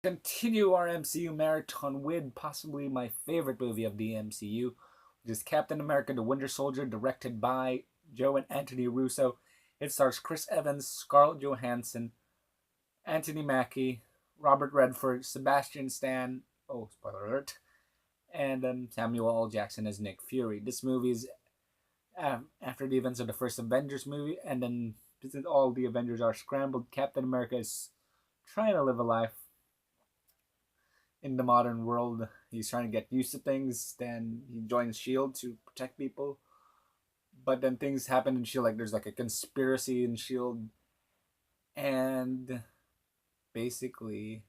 continue our MCU marathon with possibly my favorite movie of the MCU, which is Captain America the Winter Soldier, directed by Joe and Anthony Russo. It stars Chris Evans, Scarlett Johansson, Anthony Mackie, Robert Redford, Sebastian Stan, oh, spoiler alert, and Samuel L. Jackson as Nick Fury. This movie is after the events of the first Avengers movie, and then since all the Avengers are scrambled, Captain America is trying to live a life in the modern world. He's trying to get used to things. Then he joins Shield to protect people. But then things happen in Shield, like there's like a conspiracy in Shield, and basically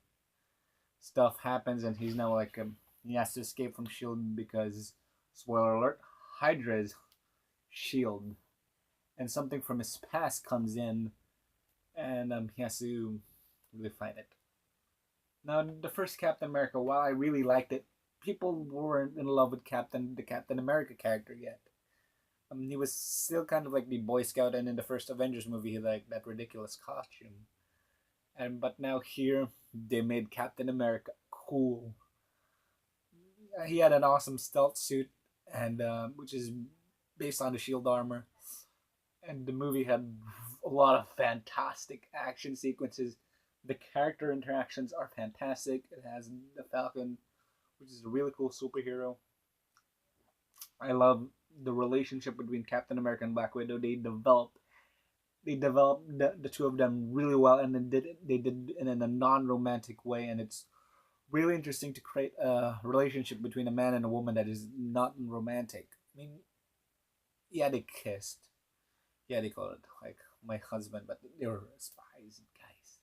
stuff happens, and he's now like he has to escape from Shield because, spoiler alert, Hydra's Shield, and something from his past comes in, and he has to really fight it. Now, the first Captain America, while I really liked it, people weren't in love with the Captain America character yet. He was still kind of like the Boy Scout, and in the first Avengers movie, he had like that ridiculous costume. But now here, they made Captain America cool. He had an awesome stealth suit, and which is based on the Shield armor. And the movie had a lot of fantastic action sequences. The character interactions are fantastic. It has the Falcon, which is a really cool superhero. I love the relationship between Captain America and Black Widow. They developed the two of them really well, and then they did it in a non-romantic way, and it's really interesting to create a relationship between a man and a woman that is not romantic. I mean, yeah, they kissed. Yeah, they called it like my husband, but they were spies, guys.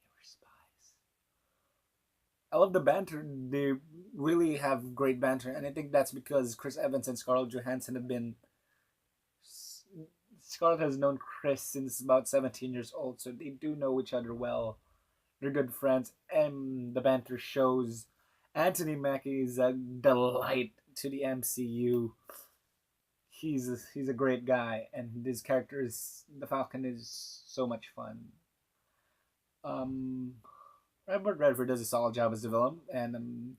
They were spies. I love the banter. They really have great banter, and I think that's because Chris Evans and Scarlett Johansson have been. Scarlett has known Chris since about 17 years old, so they do know each other well. They're good friends, and the banter shows. Anthony Mackie is a delight to the MCU. He's a great guy, and his character is the Falcon is so much fun. Um, Robert Redford does a solid job as the villain, and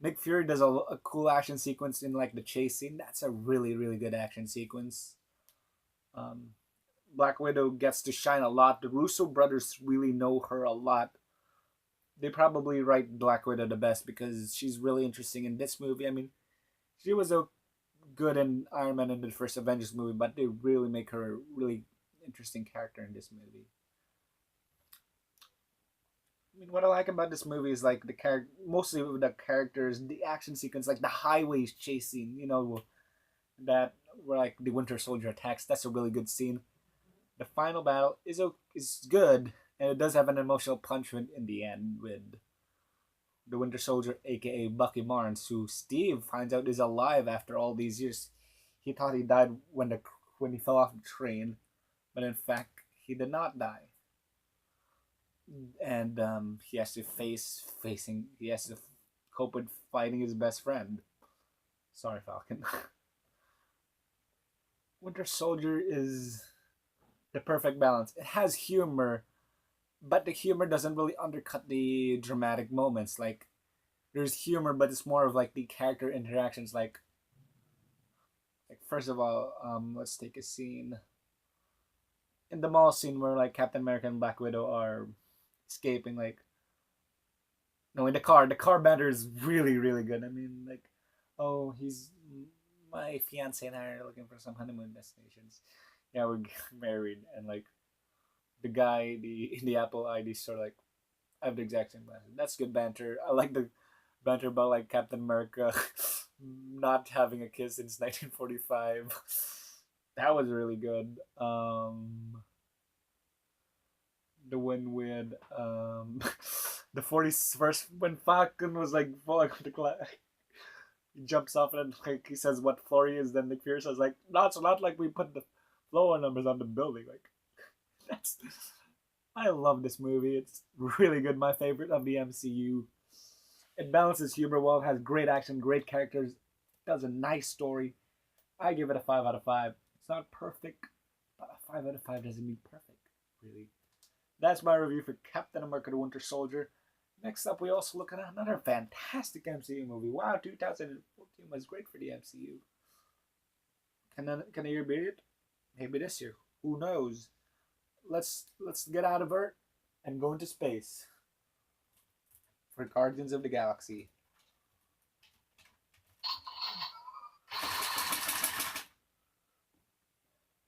Nick Fury does a cool action sequence in like the chase scene. That's a really good action sequence. Um, Black Widow gets to shine a lot. The Russo brothers really know her a lot. They probably write Black Widow the best because she's really interesting in this movie. I mean, she was a good in Iron Man in the first Avengers movie, but they really make her a really interesting character in this movie. I mean, what I like about this movie is like the character, mostly with the characters, the action sequence, like the highways chase scene. That where like the Winter Soldier attacks. That's a really good scene. The final battle is good, and it does have an emotional punch in the end with the Winter Soldier, aka Bucky Barnes, who Steve finds out is alive after all these years. He thought he died when he fell off the train, but in fact he did not die. And he has to he has to cope with fighting his best friend. Sorry, Falcon. Winter Soldier is the perfect balance. It has humor, but the humor doesn't really undercut the dramatic moments. Like there's humor, but it's more of like the character interactions. Like first of all, let's take a scene in the mall scene where like Captain America and Black Widow are escaping. Like no, in the car. The car banter is really good. I mean, like, oh, he's my fiance and I are looking for some honeymoon destinations. Yeah, we're married, and like the guy, in the Apple ID store, like I have the exact same banter. That's good banter. I like the banter about like Captain America not having a kiss since 1945. That was really good. The one with the 41st when Falcon was like falling off the cliff. He jumps off and like he says what floor he is. Then Nick Fury says like, not like we put the floor numbers on the building. Like that's. I love this movie. It's really good. My favorite of the MCU. It balances humor well. It has great action, great characters. Does a nice story. I give it a 5 out of 5. It's not perfect, but a 5 out of 5 doesn't mean perfect, really. That's my review for Captain America: The Winter Soldier. Next up, we also look at another fantastic MCU movie. Wow, 2014 was great for the MCU. Can I beat it? Maybe this year. Who knows? Let's get out of Earth and go into space for Guardians of the Galaxy.